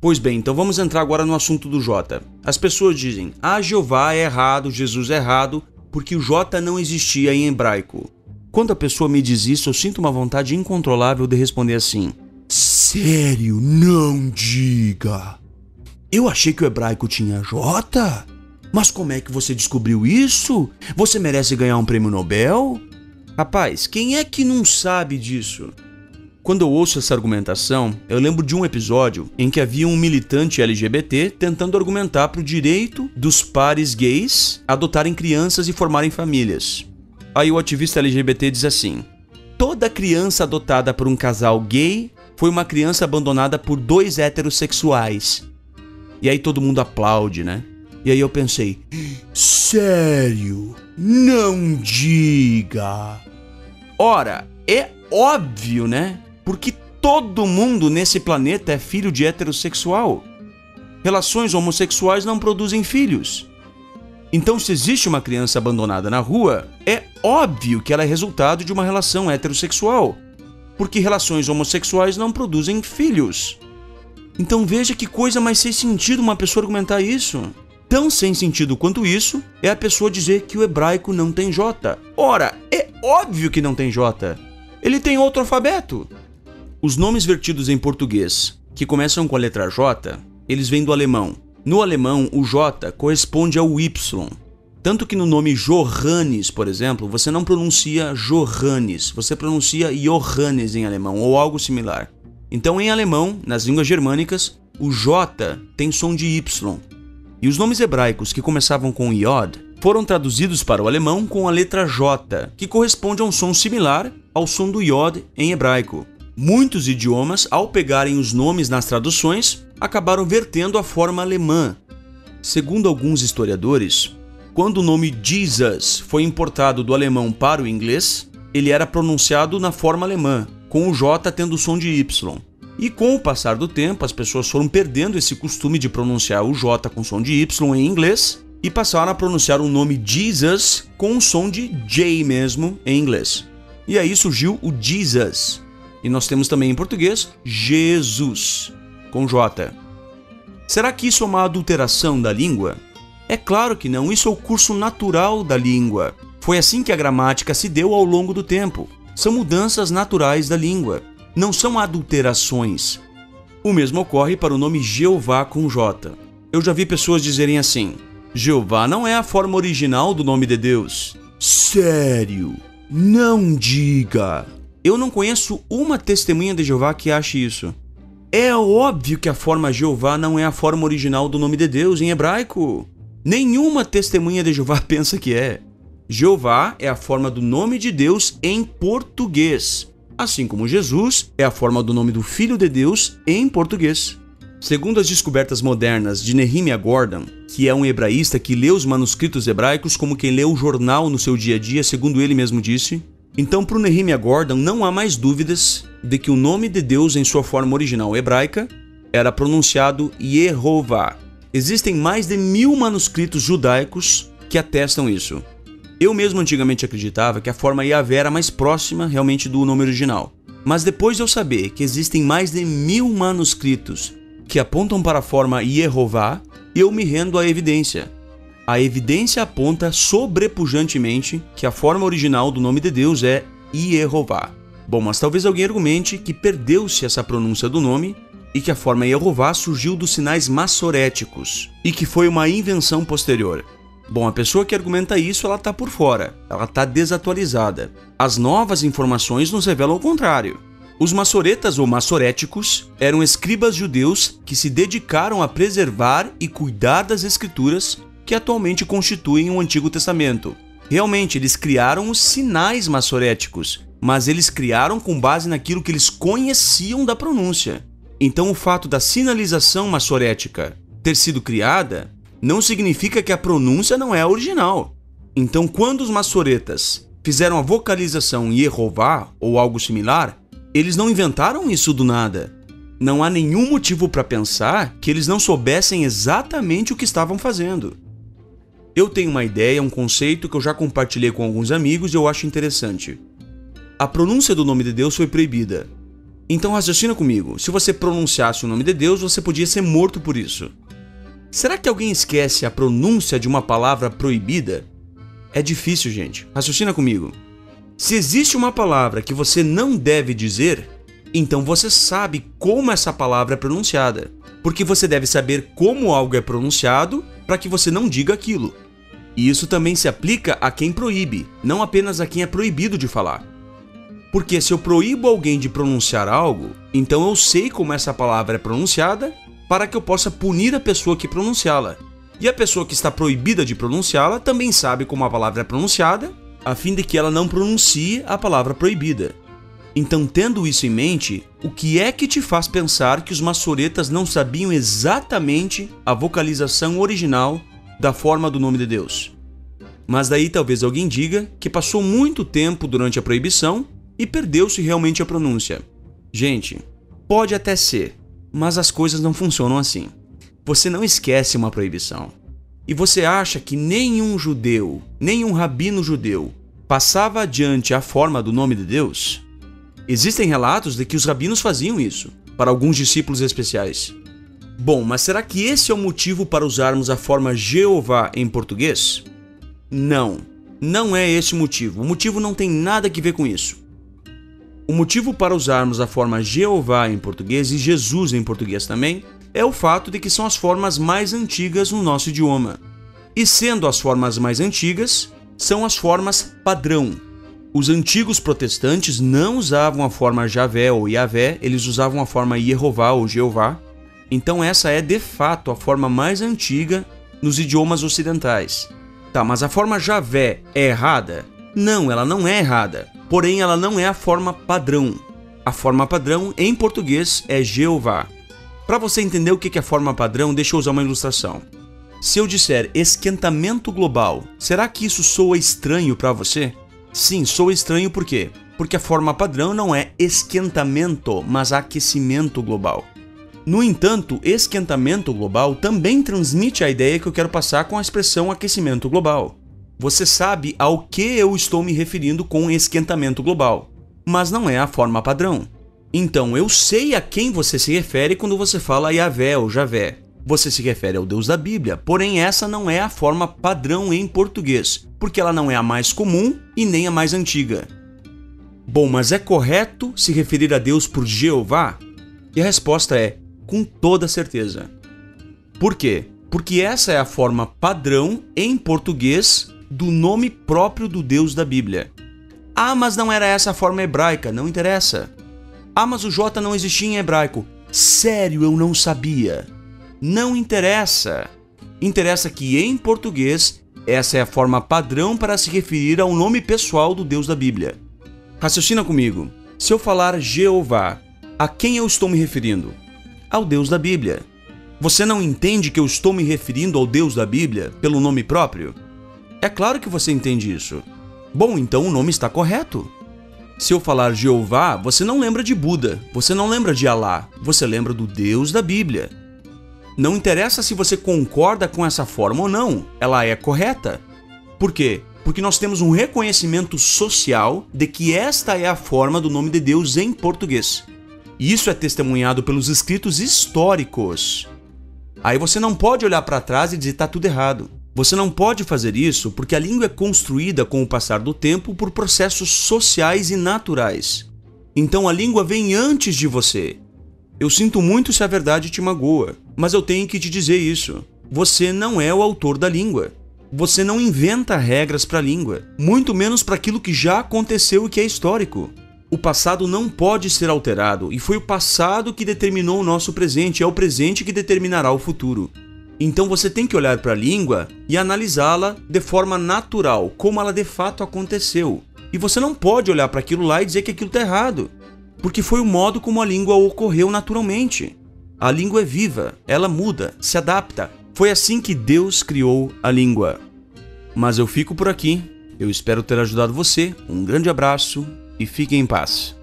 Pois bem, então vamos entrar agora no assunto do J. As pessoas dizem, Jeová é errado, Jesus é errado, porque o J não existia em hebraico. Quando a pessoa me diz isso, eu sinto uma vontade incontrolável de responder assim, sério, não diga. Eu achei que o hebraico tinha J? Mas como é que você descobriu isso? Você merece ganhar um prêmio Nobel? Rapaz, quem é que não sabe disso? Quando eu ouço essa argumentação, eu lembro de um episódio em que havia um militante LGBT tentando argumentar para o direito dos pares gays adotarem crianças e formarem famílias. Aí o ativista LGBT diz assim, toda criança adotada por um casal gay foi uma criança abandonada por 2 heterossexuais. E aí todo mundo aplaude, né? E aí eu pensei, sério? Não diga! Ora, é óbvio, né? Porque todo mundo nesse planeta é filho de heterossexual. Relações homossexuais não produzem filhos. Então, se existe uma criança abandonada na rua, é óbvio que ela é resultado de uma relação heterossexual, porque relações homossexuais não produzem filhos. Então veja que coisa mais sem sentido uma pessoa argumentar isso. Tão sem sentido quanto isso é a pessoa dizer que o hebraico não tem J. Ora, é óbvio que não tem J. Ele tem outro alfabeto. Os nomes vertidos em português, que começam com a letra J, eles vêm do alemão. No alemão, o J corresponde ao Y. Tanto que no nome Johannes, por exemplo, você não pronuncia Johannes, você pronuncia Johannes em alemão, ou algo similar. Então, em alemão, nas línguas germânicas, o J tem som de Y. E os nomes hebraicos que começavam com Yod foram traduzidos para o alemão com a letra J, que corresponde a um som similar ao som do Yod em hebraico. Muitos idiomas, ao pegarem os nomes nas traduções, acabaram vertendo a forma alemã. Segundo alguns historiadores, quando o nome Jesus foi importado do alemão para o inglês, ele era pronunciado na forma alemã, com o J tendo o som de Y. E com o passar do tempo, as pessoas foram perdendo esse costume de pronunciar o J com som de Y em inglês e passaram a pronunciar o nome Jesus com o som de J mesmo em inglês. E aí surgiu o Jesus. E nós temos também em português Jesus, com J. Será que isso é uma adulteração da língua? É claro que não, isso é o curso natural da língua. Foi assim que a gramática se deu ao longo do tempo. São mudanças naturais da língua, não são adulterações. O mesmo ocorre para o nome Jeová com J. Eu já vi pessoas dizerem assim, Jeová não é a forma original do nome de Deus. Sério? Não diga! Eu não conheço uma testemunha de Jeová que ache isso. É óbvio que a forma Jeová não é a forma original do nome de Deus em hebraico. Nenhuma testemunha de Jeová pensa que é. Jeová é a forma do nome de Deus em português, assim como Jesus é a forma do nome do Filho de Deus em português. Segundo as descobertas modernas de Nehemiah Gordon, que é um hebraísta que lê os manuscritos hebraicos como quem lê o jornal no seu dia a dia, segundo ele mesmo disse, então para o Nehemiah Gordon não há mais dúvidas de que o nome de Deus em sua forma original hebraica era pronunciado Yehová. Existem mais de 1000 manuscritos judaicos que atestam isso. Eu mesmo antigamente acreditava que a forma Yahvé era mais próxima realmente do nome original. Mas depois de eu saber que existem mais de 1000 manuscritos que apontam para a forma Yehová, eu me rendo à evidência. A evidência aponta sobrepujantemente que a forma original do nome de Deus é Yehová. Bom, mas talvez alguém argumente que perdeu-se essa pronúncia do nome e que a forma Yehová surgiu dos sinais massoréticos e que foi uma invenção posterior. Bom, a pessoa que argumenta isso, ela está por fora, ela está desatualizada. As novas informações nos revelam o contrário. Os massoretas ou massoréticos eram escribas judeus que se dedicaram a preservar e cuidar das escrituras que atualmente constituem o Antigo Testamento. Realmente, eles criaram os sinais massoréticos, mas eles criaram com base naquilo que eles conheciam da pronúncia. Então, o fato da sinalização massorética ter sido criada não significa que a pronúncia não é a original. Então, quando os massoretas fizeram a vocalização Yehová ou algo similar, eles não inventaram isso do nada. Não há nenhum motivo para pensar que eles não soubessem exatamente o que estavam fazendo. Eu tenho uma ideia, um conceito que eu já compartilhei com alguns amigos e eu acho interessante. A pronúncia do nome de Deus foi proibida. Então raciocina comigo, se você pronunciasse o nome de Deus, você podia ser morto por isso. Será que alguém esquece a pronúncia de uma palavra proibida? É difícil, gente. Raciocina comigo. Se existe uma palavra que você não deve dizer, então você sabe como essa palavra é pronunciada. Porque você deve saber como algo é pronunciado para que você não diga aquilo. E isso também se aplica a quem proíbe, não apenas a quem é proibido de falar. Porque se eu proíbo alguém de pronunciar algo, então eu sei como essa palavra é pronunciada para que eu possa punir a pessoa que pronunciá-la. E a pessoa que está proibida de pronunciá-la também sabe como a palavra é pronunciada, a fim de que ela não pronuncie a palavra proibida. Então, tendo isso em mente, o que é que te faz pensar que os maçoretas não sabiam exatamente a vocalização original da forma do nome de Deus? Mas daí talvez alguém diga que passou muito tempo durante a proibição e perdeu-se realmente a pronúncia. Gente, pode até ser, mas as coisas não funcionam assim. Você não esquece uma proibição. E você acha que nenhum judeu, nenhum rabino judeu, passava adiante a forma do nome de Deus? Existem relatos de que os rabinos faziam isso, para alguns discípulos especiais. Bom, mas será que esse é o motivo para usarmos a forma Jeová em português? Não, não é esse o motivo. O motivo não tem nada a ver com isso. O motivo para usarmos a forma Jeová em português e Jesus em português também é o fato de que são as formas mais antigas no nosso idioma. E sendo as formas mais antigas, são as formas padrão. Os antigos protestantes não usavam a forma Javé ou Yavé, eles usavam a forma Yehová ou Jeová. Então essa é de fato a forma mais antiga nos idiomas ocidentais. Tá, mas a forma Javé é errada? Não, ela não é errada. Porém, ela não é a forma padrão. A forma padrão em português é Jeová. Para você entender o que é a forma padrão, deixa eu usar uma ilustração. Se eu disser esquentamento global, será que isso soa estranho para você? Sim, soa estranho por quê? Porque a forma padrão não é esquentamento, mas aquecimento global. No entanto, esquentamento global também transmite a ideia que eu quero passar com a expressão aquecimento global. Você sabe ao que eu estou me referindo com esquentamento global, mas não é a forma padrão. Então, eu sei a quem você se refere quando você fala Yavé ou Javé. Você se refere ao Deus da Bíblia, porém essa não é a forma padrão em português, porque ela não é a mais comum e nem a mais antiga. Bom, mas é correto se referir a Deus por Jeová? E a resposta é, com toda certeza. Por quê? Porque essa é a forma padrão em português do nome próprio do Deus da Bíblia. Ah, mas não era essa a forma hebraica, não interessa. Ah, mas o J não existia em hebraico. Sério, eu não sabia. Não interessa. Interessa que em português, essa é a forma padrão para se referir ao nome pessoal do Deus da Bíblia. Raciocina comigo. Se eu falar Jeová, a quem eu estou me referindo? Ao Deus da Bíblia. Você não entende que eu estou me referindo ao Deus da Bíblia pelo nome próprio? É claro que você entende isso. Bom, então o nome está correto. Se eu falar Jeová, você não lembra de Buda, você não lembra de Alá, você lembra do Deus da Bíblia. Não interessa se você concorda com essa forma ou não, ela é correta. Por quê? Porque nós temos um reconhecimento social de que esta é a forma do nome de Deus em português. E isso é testemunhado pelos escritos históricos. Aí você não pode olhar para trás e dizer está tudo errado. Você não pode fazer isso porque a língua é construída com o passar do tempo por processos sociais e naturais. Então a língua vem antes de você. Eu sinto muito se a verdade te magoa, mas eu tenho que te dizer isso. Você não é o autor da língua. Você não inventa regras para a língua, muito menos para aquilo que já aconteceu e que é histórico. O passado não pode ser alterado e foi o passado que determinou o nosso presente, é o presente que determinará o futuro. Então você tem que olhar para a língua e analisá-la de forma natural, como ela de fato aconteceu. E você não pode olhar para aquilo lá e dizer que aquilo está errado, porque foi o modo como a língua ocorreu naturalmente. A língua é viva, ela muda, se adapta. Foi assim que Deus criou a língua. Mas eu fico por aqui, eu espero ter ajudado você, um grande abraço e fique em paz.